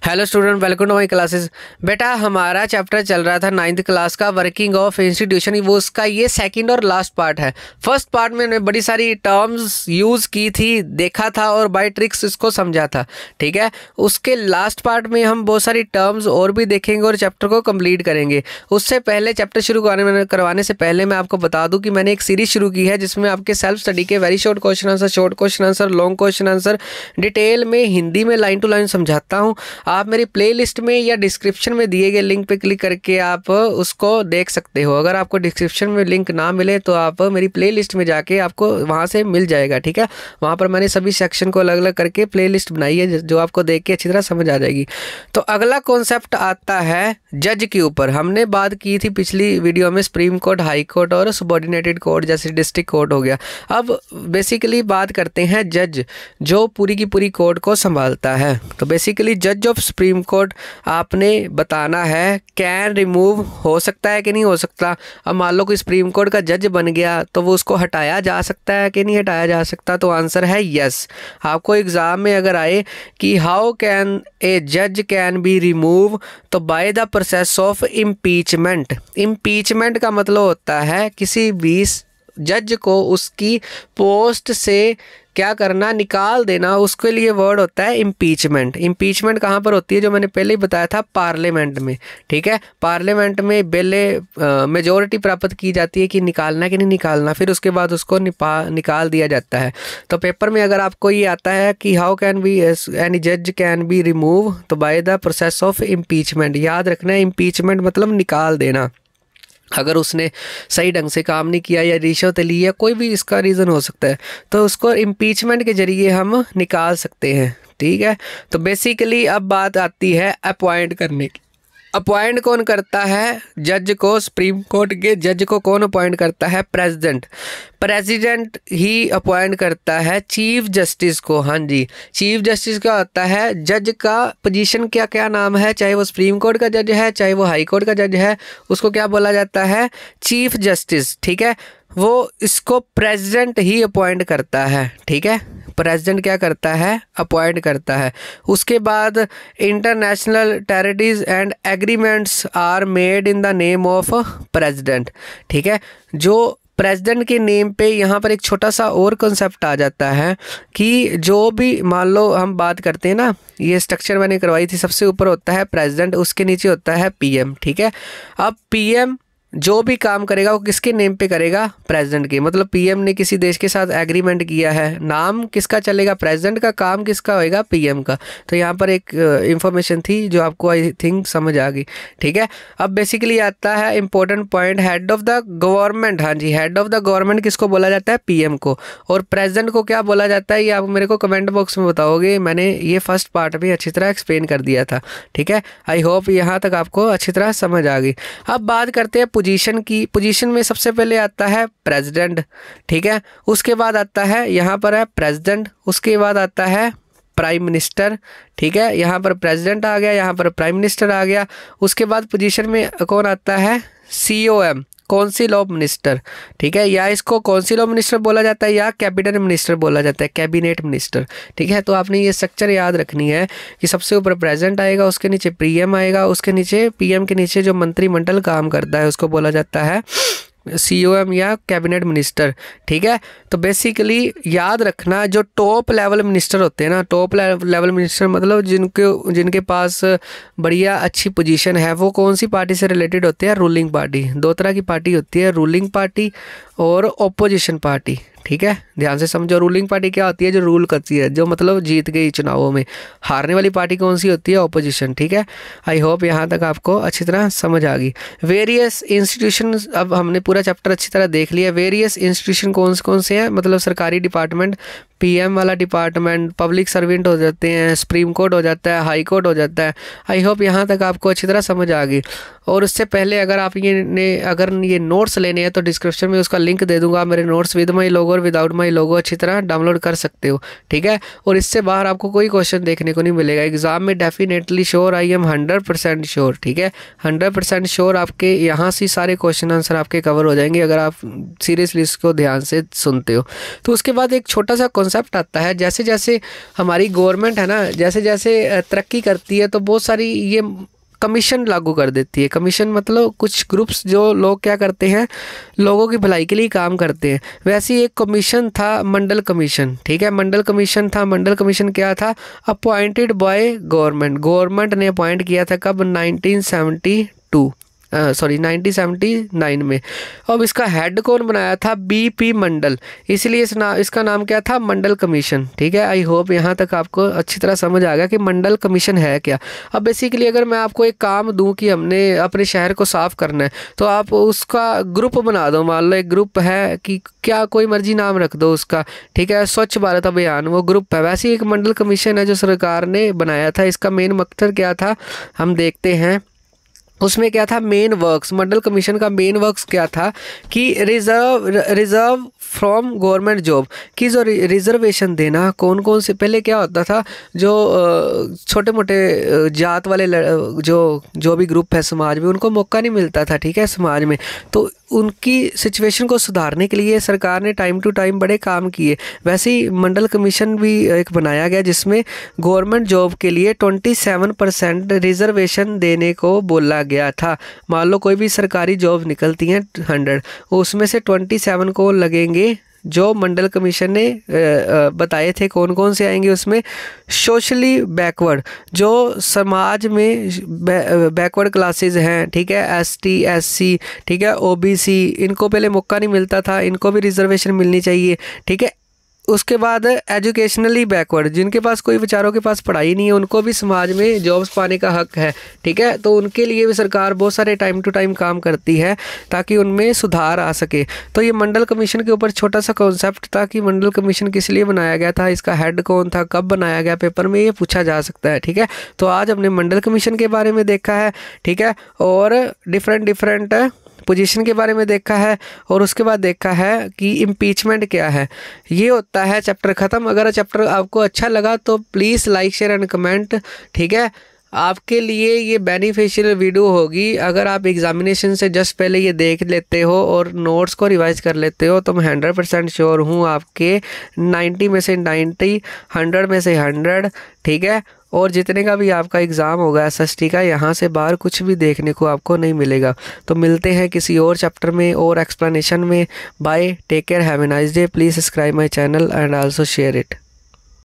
Hello student, welcome to my classes. बेटा हमारा chapter चल रहा था 9th क्लास का, वर्किंग ऑफ इंस्टीट्यूशन। वो उसका ये सेकंड और लास्ट पार्ट है। फर्स्ट पार्ट में मैंने बड़ी सारी टर्म्स यूज़ की थी, देखा था और बाय ट्रिक्स इसको समझा था। ठीक है, उसके लास्ट पार्ट में हम बहुत सारी टर्म्स और भी देखेंगे और चैप्टर को कंप्लीट करेंगे। उससे पहले चैप्टर शुरू करवाने से पहले मैं आपको बता दूँ कि मैंने एक सीरीज शुरू की है जिसमें आपके सेल्फ स्टडी के very short question answer, short question answer, long question answer detail में हिंदी में लाइन टू लाइन समझाता हूँ। आप मेरी प्लेलिस्ट में या डिस्क्रिप्शन में दिए गए लिंक पे क्लिक करके आप उसको देख सकते हो। अगर आपको डिस्क्रिप्शन में लिंक ना मिले तो आप मेरी प्लेलिस्ट में जाके आपको वहाँ से मिल जाएगा। ठीक है, वहाँ पर मैंने सभी सेक्शन को अलग अलग करके प्लेलिस्ट बनाई है जो आपको देख के अच्छी तरह समझ आ जाएगी। तो अगला कॉन्सेप्ट आता है जज के ऊपर। हमने बात की थी पिछली वीडियो में सुप्रीम कोर्ट, हाई कोर्ट और सबॉर्डिनेटेड कोर्ट जैसे डिस्ट्रिक्ट कोर्ट हो गया। अब बेसिकली बात करते हैं जज, जो पूरी की पूरी कोर्ट को संभालता है। तो बेसिकली जज ऑफ सुप्रीम कोर्ट आपने बताना है कैन रिमूव हो सकता है कि नहीं हो सकता। अब मान लो कोई सुप्रीम कोर्ट का जज बन गया तो वो उसको हटाया जा सकता है कि नहीं हटाया जा सकता। तो आंसर है यस। आपको एग्जाम में अगर आए कि हाउ कैन ए जज कैन बी रिमूव, तो by the process of impeachment. Impeachment का मतलब होता है किसी भी जज को उसकी पोस्ट से क्या करना, निकाल देना। उसके लिए वर्ड होता है इम्पीचमेंट। इम्पीचमेंट कहाँ पर होती है, जो मैंने पहले ही बताया था, पार्लियामेंट में। ठीक है, पार्लियामेंट में मेजोरिटी प्राप्त की जाती है कि निकालना कि नहीं निकालना, फिर उसके बाद उसको निकाल दिया जाता है। तो पेपर में अगर आपको ये आता है कि हाउ कैन बी एनी जज कैन बी रिमूव, तो by the process of impeachment. याद रखना है इम्पीचमेंट मतलब निकाल देना। अगर उसने सही ढंग से काम नहीं किया या रिश्वत ली या कोई भी इसका रीज़न हो सकता है, तो उसको इम्पीचमेंट के जरिए हम निकाल सकते हैं। ठीक है, तो बेसिकली अब बात आती है अपॉइंट करने की। अपॉइंट कौन करता है जज को? सुप्रीम कोर्ट के जज को कौन अपॉइंट करता है? प्रेसिडेंट। प्रेसिडेंट ही अपॉइंट करता है चीफ जस्टिस को। हाँ जी, चीफ जस्टिस क्या होता है? जज का पोजीशन क्या क्या नाम है, चाहे वो सुप्रीम कोर्ट का जज है चाहे वो हाई कोर्ट का जज है, उसको क्या बोला जाता है? Chief justice. ठीक है, वो इसको प्रेसिडेंट ही अपॉइंट करता है। ठीक है, प्रेसिडेंट क्या करता है? अपॉइंट करता है। उसके बाद international territories and agreements are made in the name of president. ठीक है, जो प्रेसिडेंट के नेम पे यहाँ पर एक छोटा सा और कॉन्सेप्ट आ जाता है कि जो भी मान लो हम बात करते हैं ना, ये स्ट्रक्चर मैंने करवाई थी, सबसे ऊपर होता है प्रेसिडेंट, उसके नीचे होता है पीएम। ठीक है, अब पीएम जो भी काम करेगा वो किसके नेम पे करेगा? प्रेसिडेंट के। मतलब पीएम ने किसी देश के साथ एग्रीमेंट किया है, नाम किसका चलेगा? प्रेसिडेंट का। काम किसका होएगा? पीएम का। तो यहाँ पर एक इंफॉर्मेशन थी जो आपको आई थिंक समझ आ गई। ठीक है, अब बेसिकली आता है important point, head of the government. हाँ जी, हेड ऑफ द गवर्नमेंट किसको बोला जाता है? पीएम को। और प्रेसिडेंट को क्या बोला जाता है, ये आप मेरे को कमेंट बॉक्स में बताओगे। मैंने ये फर्स्ट पार्ट भी अच्छी तरह एक्सप्लेन कर दिया था। ठीक है, आई होप यहाँ तक आपको अच्छी तरह समझ आ गई। अब बात करते हैं पोजीशन की। पोजीशन में सबसे पहले आता है प्रेसिडेंट। ठीक है, उसके बाद आता है, यहाँ पर है प्रेसिडेंट, उसके बाद आता है प्राइम मिनिस्टर। ठीक है, यहाँ पर प्रेसिडेंट आ गया, यहाँ पर प्राइम मिनिस्टर आ गया। उसके बाद पोजीशन में कौन आता है? COM, council of minister. ठीक है, या इसको काउंसिल ऑफ मिनिस्टर बोला जाता है या कैबिनेट मिनिस्टर बोला जाता है, कैबिनेट मिनिस्टर। ठीक है, तो आपने ये स्ट्रक्चर याद रखनी है कि सबसे ऊपर प्रेसिडेंट आएगा, उसके नीचे पीएम आएगा, उसके नीचे पीएम के नीचे जो मंत्रिमंडल काम करता है उसको बोला जाता है COM या कैबिनेट मिनिस्टर। ठीक है, तो बेसिकली याद रखना जो टॉप लेवल मिनिस्टर होते हैं ना, टॉप लेवल मिनिस्टर मतलब जिनके पास बढ़िया अच्छी पोजीशन है, वो कौन सी पार्टी से रिलेटेड होते हैं? Ruling party. दो तरह की पार्टी होती है, रूलिंग पार्टी और ओपोजिशन पार्टी। ठीक है, ध्यान से समझो। रूलिंग पार्टी क्या होती है? जो रूल करती है, जो मतलब जीत गई चुनावों में। हारने वाली पार्टी कौन सी होती है? ऑपोजिशन। ठीक है, आई होप यहाँ तक आपको अच्छी तरह समझ आ गई। वेरियस इंस्टीट्यूशन, अब हमने पूरा चैप्टर अच्छी तरह देख लिया। वेरियस इंस्टीट्यूशन कौन से हैं? मतलब सरकारी डिपार्टमेंट, पीएम वाला डिपार्टमेंट, पब्लिक सर्वेंट हो जाते हैं, सुप्रीम कोर्ट हो जाता है, हाई कोर्ट हो जाता है। आई होप यहाँ तक आपको अच्छी तरह समझ आ गई। और उससे पहले अगर आप अगर ये नोट्स लेने हैं तो डिस्क्रिप्शन में उसका लिंक दे दूंगा। मेरे नोट्स विद माई लोगो और विदाउट माई लोगो अच्छी तरह डाउनलोड कर सकते हो। ठीक है, और इससे बाहर आपको कोई क्वेश्चन देखने को नहीं मिलेगा एग्जाम में, definitely sure, I am 100% sure. ठीक है, 100% श्योर आपके यहाँ से सारे क्वेश्चन आंसर आपके कवर हो जाएंगे अगर आप सीरियसली इसको ध्यान से सुनते हो। तो उसके बाद एक छोटा सा कॉन्सेप्ट आता है, जैसे जैसे हमारी गवर्नमेंट है ना, जैसे जैसे तरक्की करती है तो बहुत सारी ये कमीशन लागू कर देती है। कमीशन मतलब कुछ ग्रुप्स जो लोग क्या करते हैं, लोगों की भलाई के लिए काम करते हैं। वैसे ही एक कमीशन था मंडल कमीशन, ठीक है, मंडल कमीशन था। मंडल कमीशन क्या था, अपॉइंटेड बाय गवर्नमेंट, गवर्नमेंट ने अपॉइंट किया था कब, 1979 में। अब इसका हेड कौन बनाया था, बीपी मंडल, इसलिए इसका नाम क्या था, मंडल कमीशन। ठीक है, आई होप यहाँ तक आपको अच्छी तरह समझ आ गया कि मंडल कमीशन है क्या। अब बेसिकली अगर मैं आपको एक काम दूं कि हमने अपने शहर को साफ करना है, तो आप उसका ग्रुप बना दो। मान लो एक ग्रुप है कि क्या कोई मर्जी नाम रख दो उसका, ठीक है, स्वच्छ भारत अभियान, वो ग्रुप है। वैसे ही एक मंडल कमीशन है जो सरकार ने बनाया था। इसका मेन मकसद क्या था, हम देखते हैं। उसमें क्या था, मेन वर्क्स, मंडल कमीशन का मेन वर्क्स क्या था कि रिजर्व फ्रॉम गवर्नमेंट जॉब, की जो रिजर्वेशन देना, कौन कौन से, पहले क्या होता था, जो छोटे मोटे जात वाले जो भी ग्रुप है समाज में, उनको मौका नहीं मिलता था, ठीक है, समाज में। तो उनकी सिचुएशन को सुधारने के लिए सरकार ने टाइम टू टाइम बड़े काम किए। वैसे ही मंडल कमीशन भी एक बनाया गया जिसमें गवर्नमेंट जॉब के लिए 27% रिजर्वेशन देने को बोला गया था। मान लो कोई भी सरकारी जॉब निकलती हैं 100, उसमें से 27 को लगेंगे जो मंडल कमीशन ने बताए थे। कौन कौन से आएंगे उसमें, सोशली बैकवर्ड, जो समाज में बैकवर्ड क्लासेस हैं, ठीक है, एसटी एससी, ठीक है, ओबीसी, इनको पहले मौका नहीं मिलता था, इनको भी रिजर्वेशन मिलनी चाहिए, ठीक है। उसके बाद एजुकेशनली बैकवर्ड, जिनके पास कोई बेचारों के पास पढ़ाई नहीं है, उनको भी समाज में जॉब्स पाने का हक है, ठीक है। तो उनके लिए भी सरकार बहुत सारे टाइम टू टाइम काम करती है ताकि उनमें सुधार आ सके। तो ये मंडल कमीशन के ऊपर छोटा सा कॉन्सेप्ट था कि मंडल कमीशन किस लिए बनाया गया था, इसका हेड कौन था, कब बनाया गया, पेपर में ये पूछा जा सकता है, ठीक है। तो आज हमने मंडल कमीशन के बारे में देखा है, ठीक है, और डिफरेंट पोजीशन के बारे में देखा है, और उसके बाद देखा है कि इम्पीचमेंट क्या है। ये होता है चैप्टर ख़त्म। अगर चैप्टर आपको अच्छा लगा तो please like share and comment, ठीक है। आपके लिए ये बेनिफिशियल वीडियो होगी अगर आप एग्जामिनेशन से जस्ट पहले ये देख लेते हो और नोट्स को रिवाइज कर लेते हो, तो मैं 100% श्योर हूँ आपके 90 में से 90, 100 में से 100, ठीक है। और जितने का भी आपका एग्ज़ाम होगा एसएसटी का, यहाँ से बाहर कुछ भी देखने को आपको नहीं मिलेगा। तो मिलते हैं किसी और चैप्टर में और एक्सप्लेनेशन में। Bye, take care, have a nice day. Please subscribe my channel and also share it.